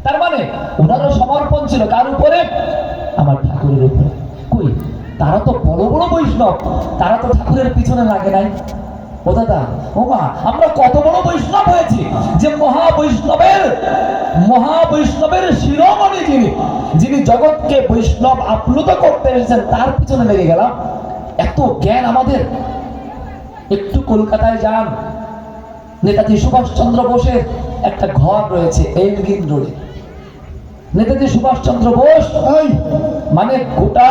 তার মানে ওনারও সমর্পণ ছিল কার উপরে? আমার ঠাকুরের উপরে। কই, তারা তো বড় বড় বৈষ্ণব, তারা তো ঠাকুরের পিছনে লাগে নাই। ও দাদা, ও মা, আমরা কত বড় বৈষ্ণব হয়েছি যে মহাবৈষ্ণবের শিরোমণি যিনি জগৎকে বৈষ্ণব আপ্লুত করতে এসেছেন, তার পিছনে লেগে গেলাম। এত জ্ঞান আমাদের। একটু কলকাতায় যান, নেতাজি সুভাষচন্দ্র বোসের একটা ঘর রয়েছে এলগিন রোডে। নেতাজি সুভাষচন্দ্র বোস মানে গোটা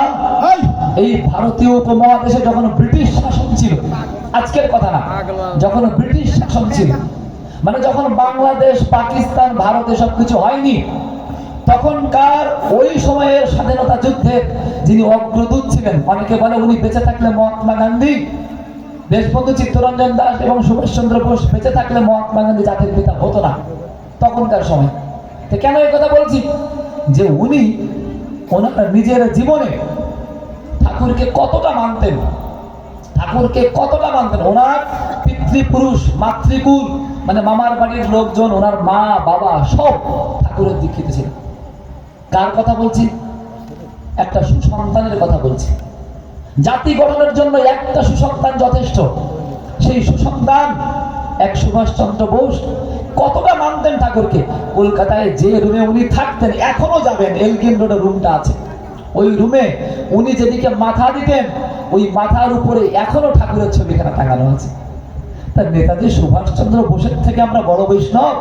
এই ভারতীয় উপমহাদেশে যখন ব্রিটিশ শাসন ছিল, আজকের কথা না, যখন ব্রিটিশ শাসন ছিল, মানে যখন বাংলাদেশ, পাকিস্তান, ভারত এসব কিছু হয়নি, তখনকার ওই সময়ের স্বাধীনতা যুদ্ধের যিনি অগ্রদূত ছিলেন, অনেকে বলে উনি বেঁচে থাকলে মহাত্মা গান্ধী, দেশবন্ধু চিত্তরঞ্জন দাস এবং সুভাষচন্দ্র বোস বেঁচে থাকলে মহাত্মা গান্ধী জাতির পিতা হতো না তখনকার সময়। তো কেন এই কথা বলছি? যে উনি ওনার নিজের জীবনে ঠাকুরকে কতটা মানতেন, ওনার পিতৃপুরুষ, মাতৃকুল, মানে মামার বাড়ির লোকজন, ওনার মা বাবা সব ঠাকুরের দীক্ষিত ছিলেন। কার কথা বলছি? একটা সুসন্তানের কথা বলছি। জাতি গঠনের জন্য একটা সুসন্তান যথেষ্ট। সেই সুসন্তান এক সুভাষচন্দ্র বোস কতটা মানতেন ঠাকুরকে। কলকাতায় যে রুমে উনি থাকতেন, এখনো যাবেন, এলগিন রোডে রুমটা আছে, ওই রুমে উনি যেদিকে মাথা দিতেন, ওই মাথার উপরে এখনো ঠাকুরের ছবিখানা টাঙানো আছে। তা নেতাজি সুভাষচন্দ্র বোসের থেকে আমরা বড় বৈষ্ণব?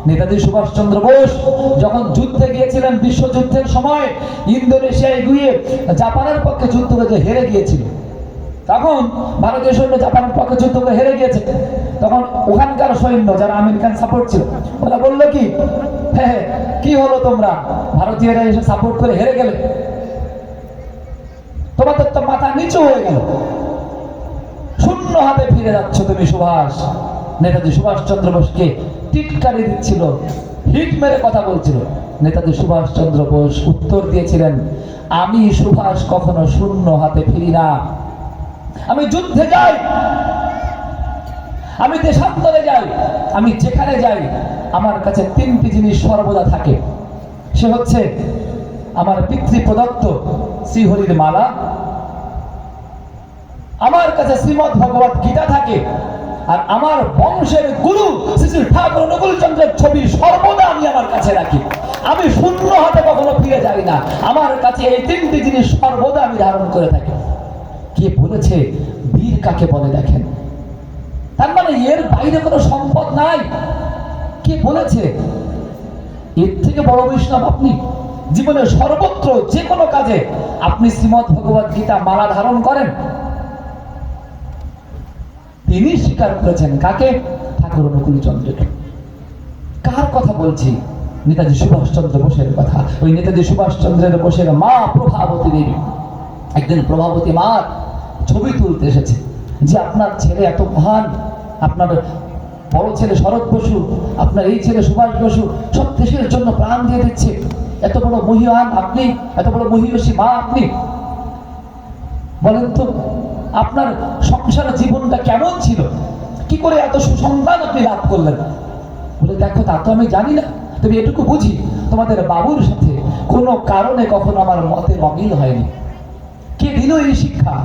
নেতাজি সুভাষচন্দ্র বোস যখন যুদ্ধে গিয়েছিলেন, বিশ্বযুদ্ধের সময় ইন্দোনেশিয়ায় গিয়ে জাপানের পক্ষে যুদ্ধ করে হেরে গিয়েছিল, তখন ভারতীয় সৈন্য জাপানের পক্ষে যুদ্ধ করে হেরে গিয়েছে, তখন ওখানকার সৈন্য যারা আমির খান সাপোর্ট ছিল, ওরা বললো কি, হ্যাঁ কি হলো, তোমরা ভারতীয়রা এসে সাপোর্ট করে হেরে গেলে, তোমাদের তো মাথা নিচু হয়ে গেল, শূন্য হাতে ফিরে যাচ্ছ তুমি সুভাষ। নেতাজি সুভাষচন্দ্র বোসকে টিটকারি দিচ্ছিল, হিট মেরে কথা বলছিল। নেতাজি সুভাষচন্দ্র বোস উত্তর দিয়েছিলেন, আমি সুভাষ কখনো শূন্য হাতে ফিরি না। আমি যুদ্ধে যাই, আমি দেশান্তরে যাই, আমি যেখানে যাই আমার কাছে তিনটি জিনিস সর্বদা থাকে। সে হচ্ছে আমার পিতৃ প্রদত্ত শ্রীহরির মালা, আমার কাছে শ্রীমদ্ ভগবত গীতা থাকে, আর আমার বংশের গুরু শ্রী শ্রী ঠাকুর অনুকূল চন্দ্রের ছবি সর্বদা আমি আমার কাছে রাখি। আমি শূন্য হাতে কখনো ফিরে যাই না, আমার কাছে এই তিনটি জিনিস সর্বদা আমি ধারণ করে থাকি। কে বলেছে বীর কাকে বলে দেখেন? তার মানে এর বাইরে কোনো সম্পদ নাই। কে বলেছে? এর থেকে বড় বৈষ্ণব আপনি? জীবনের সর্বত্র যে কোনো কাজে আপনি শ্রীমদ্ ভগবত গীতা মালা ধারণ করেন। তিনি স্বীকার করেছেন কাকে? ঠাকুর অনুকূল চন্দ্রকে। কার কথা বলছি? নেতাজি সুভাষচন্দ্র বোসের কথা। ওই নেতাজি সুভাষচন্দ্রের বোসের মা প্রভাবতী দেবী একদিন প্রভাবতী মার ছবি তুলতে এসেছে, যে আপনার ছেলে এত মহান, আপনার বড় ছেলে শরৎ বসু, আপনার এই ছেলে সুভাষ বসু সব দেশের জন্য প্রাণ দিয়ে দিচ্ছে, এত বড় মহিয়ান আপনি, এত বড় মহিয়সী মা আপনি, বলেন তো আপনার সংসার জীবনটা কেমন ছিল, কি করে এত সুসন্তান আপনি লাভ করলেন? বলে দেখো, তা তো আমি জানি না, তবে এটুকু বুঝি তোমাদের বাবুর সাথে কোনো কারণে কখনো আমার মতের অমিল হয়নি। কে দিল এই শিক্ষা?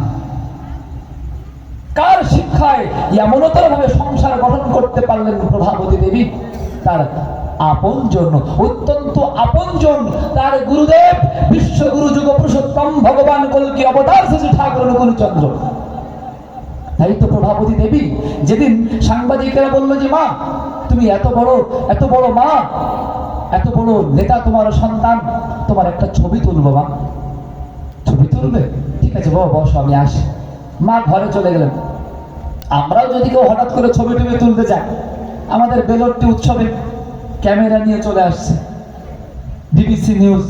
কার শিক্ষায় এমনতর ভাবে সংসার গঠন করতে পারলেন প্রভাবতী দেবী? তার আপনজন, অত্যন্ত আপনজন, তার গুরুদেব বিশ্বগুরু যুগ পুরুষোত্তম ভগবান কল্কি অবতার শ্রী ঠাকুর অনুকূল চন্দ্র। তাই তো প্রভাবতী দেবী যেদিন সাংবাদিকেরা বললো যে মা তুমি এত বড় মা, এত বড় নেতা তোমার সন্তান, তোমার একটা ছবি তুলবো মা। ছবি তুলবে? ঠিক আছে বাবা বসো, আমি আসি। মা ঘরে চলে গেলেন। আমরাও যদি কেউ হঠাৎ করে ছবি টবি তুলতে চাই, আমাদের বেলুড়টি উৎসবে ক্যামেরা নিয়ে চলে আসছে বিবিসি নিউজ,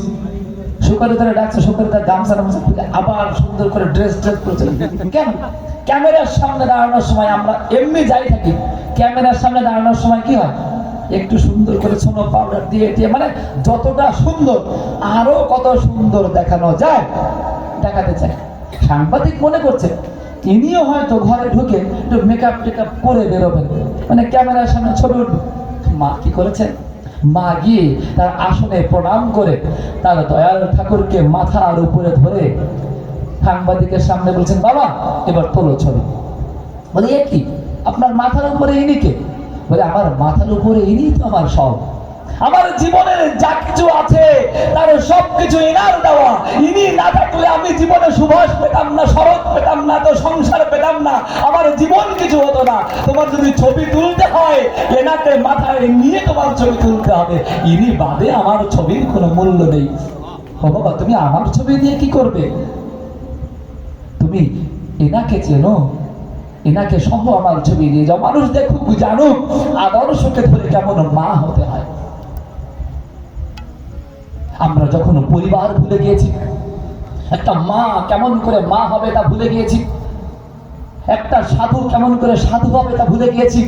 সুকারিতারা ডাকছে, সুকারিতার গামছা আবার সুন্দর করে ড্রেস করে চলে। কেন? ক্যামেরার সামনে দাঁড়ানোর সময় আমরা এমনি যাই থাকি, ক্যামেরার সামনে দাঁড়ানোর সময় কি হয়, একটু সুন্দর করে সোনো পাউডার দিয়ে মানে যতটা সুন্দর আরো কত সুন্দর দেখানো যায় দেখাতে চায়। সাংবাদিক মনে করছে ইনিও হয়তো ঘরে ঢুকে একটু মেকআপ টেকআপ করে বেরোবেন, মানে ক্যামেরার সামনে ছবি উঠবে। মা কি করেছে? মা গিয়ে তার আসনে প্রণাম করে তার দয়াল ঠাকুরকে মাথার উপরে ধরে সাংবাদিকের সামনে বলছেন, বাবা এবার তোলো ছবি। বলে এ কি, আপনার মাথার উপরে ইনি কে? বলে আমার মাথার উপরে ইনি তো আমার সব, আমার জীবনের যা কিছু আছে তার সবকিছু এনার দেওয়া। ইনি না থাকলে আমি জীবনে সুভাষ পেতাম না, শরৎ পেতাম না, তো সংসার পেতাম না, আমার জীবন কিছু হতো না। তোমার যদি ছবি তুলতে হয় এনাকে মাথায় নিয়ে তোমার ছবি তুলতে হবে, ইনি বাদে আমার ছবির কোনো মূল্য নেই। ও বাবা, তুমি আমার ছবি দিয়ে কি করবে? তুমি এনাকে চেনো, এনাকে সহ আমার ছবি দিয়ে যাও, মানুষ দেখুক জানুক আদর্শকে ধরে কেমন মা হতে হয়। আমরা যখন পরিবার ভুলে গিয়েছি, একটা মা কেমন করে মা হবে তা ভুলে গিয়েছি, একটা সাধু কেমন করে সাধু হবে তা ভুলে গিয়েছি,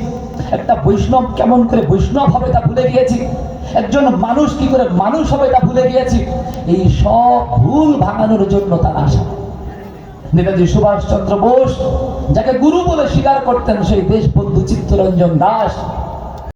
একটা বৈষ্ণব কেমন করে বৈষ্ণব হবে তা ভুলে গিয়েছি, একজন মানুষ কি করে মানুষ হবে তা ভুলে গিয়েছি। এই সব ভুল ভাঙানোর জন্য তার আশা। নেতাজি সুভাষচন্দ্র বোস যাকে গুরু বলে স্বীকার করতেন, সেই দেশবন্ধু চিত্তরঞ্জন দাস